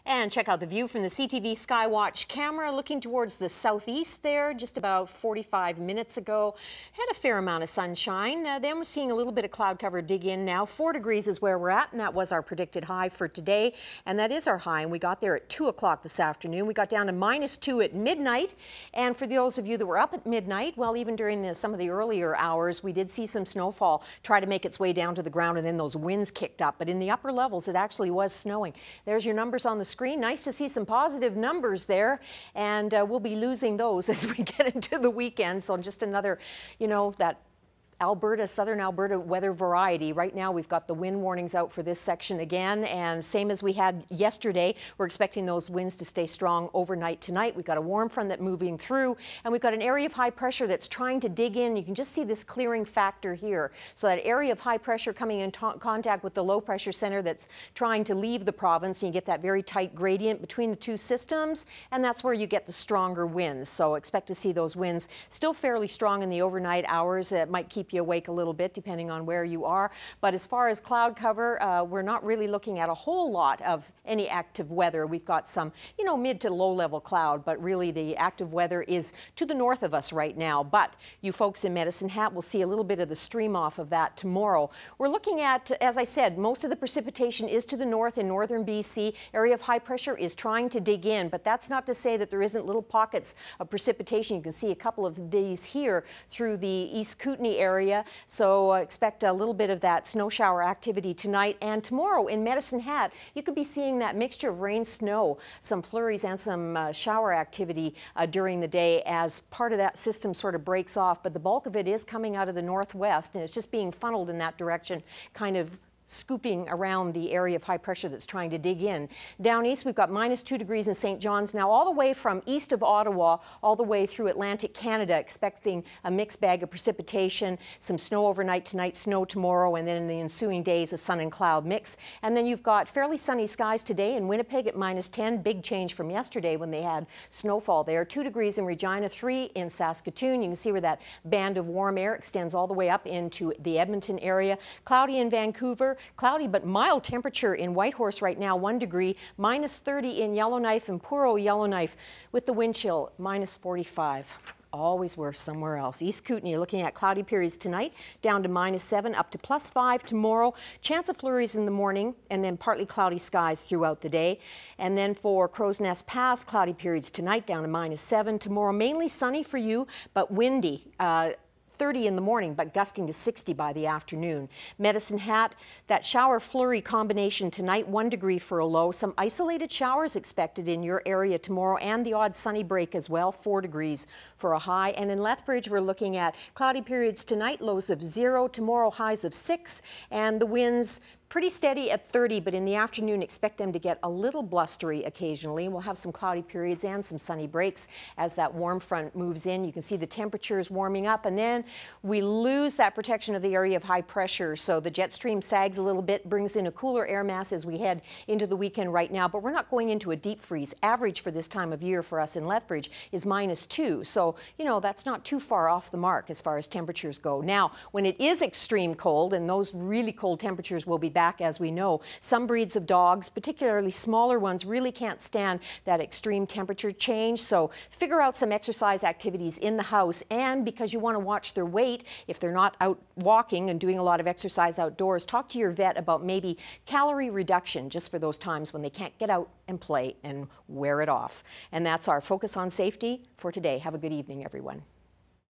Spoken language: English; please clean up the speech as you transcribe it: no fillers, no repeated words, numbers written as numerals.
And check out the view from the CTV Skywatch camera looking towards the southeast there just about 45 minutes ago. Had a fair amount of sunshine. Then we're seeing a little bit of cloud cover dig in now. 4 degrees is where we're at, and that was our predicted high for today. And that is our high, and we got there at 2 o'clock this afternoon. We got down to -2 at midnight. And for those of you that were up at midnight, well, even during some of the earlier hours, we did see some snowfall try to make its way down to the ground, and then those winds kicked up. But in the upper levels, it actually was snowing. There's your numbers on the screen. Nice to see some positive numbers there, and we'll be losing those as we get into the weekend. So just another, that southern Alberta weather variety. Right now we've got the wind warnings out for this section again, and same as we had yesterday, we're expecting those winds to stay strong overnight tonight. We've got a warm front that's moving through, and we've got an area of high pressure that's trying to dig in. You can just see this clearing factor here. So that area of high pressure coming in contact with the low pressure center that's trying to leave the province, and you get that very tight gradient between the two systems, and that's where you get the stronger winds. So expect to see those winds still fairly strong in the overnight hours. It might keep you awake a little bit depending on where you are. But as far as cloud cover, we're not really looking at a whole lot of any active weather. We've got some, mid to low level cloud, but really the active weather is to the north of us right now. But you folks in Medicine Hat will see a little bit of the stream off of that tomorrow. We're looking at, as I said, most of the precipitation is to the north in northern BC. Area of high pressure is trying to dig in, but that's not to say that there isn't little pockets of precipitation. You can see a couple of these here through the East Kootenay area. So expect a little bit of that snow shower activity tonight, and tomorrow in Medicine Hat you could be seeing that mixture of rain, snow, some flurries and some shower activity during the day as part of that system sort of breaks off, but the bulk of it is coming out of the northwest, and it's just being funneled in that direction, kind of scooping around the area of high pressure that's trying to dig in. Down east, we've got -2 degrees in St. John's now, all the way from east of Ottawa, all the way through Atlantic Canada, expecting a mixed bag of precipitation, some snow overnight tonight, snow tomorrow, and then in the ensuing days, a sun and cloud mix. And then you've got fairly sunny skies today in Winnipeg at -10, big change from yesterday when they had snowfall there. 2 degrees in Regina, 3 in Saskatoon. You can see where that band of warm air extends all the way up into the Edmonton area. Cloudy in Vancouver. Cloudy but mild temperature in Whitehorse right now, 1 degree, -30 in Yellowknife and Puro Yellowknife with the wind chill, -45. Always worse somewhere else. East Kootenay, you're looking at cloudy periods tonight, down to -7, up to +5 tomorrow. Chance of flurries in the morning, and then partly cloudy skies throughout the day. And then for Crow's Nest Pass, cloudy periods tonight, down to -7. Tomorrow, mainly sunny for you, but windy. 30 in the morning, but gusting to 60 by the afternoon. Medicine Hat, that shower flurry combination tonight, 1 degree for a low. Some isolated showers expected in your area tomorrow, and the odd sunny break as well, 4 degrees for a high. And in Lethbridge, we're looking at cloudy periods tonight, lows of 0, tomorrow highs of 6, and the winds pretty steady at 30, but in the afternoon expect them to get a little blustery occasionally. We'll have some cloudy periods and some sunny breaks as that warm front moves in. You can see the temperatures warming up, and then we lose that protection of the area of high pressure. So the jet stream sags a little bit, brings in a cooler air mass as we head into the weekend right now, but we're not going into a deep freeze. Average for this time of year for us in Lethbridge is -2. So, that's not too far off the mark as far as temperatures go. Now, when it is extreme cold, and those really cold temperatures will be back, as we know, some breeds of dogs, particularly smaller ones, really can't stand that extreme temperature change. So figure out some exercise activities in the house, and because you want to watch their weight, if they're not out walking and doing a lot of exercise outdoors, talk to your vet about maybe calorie reduction just for those times when they can't get out and play and wear it off. And that's our focus on safety for today. Have a good evening, everyone.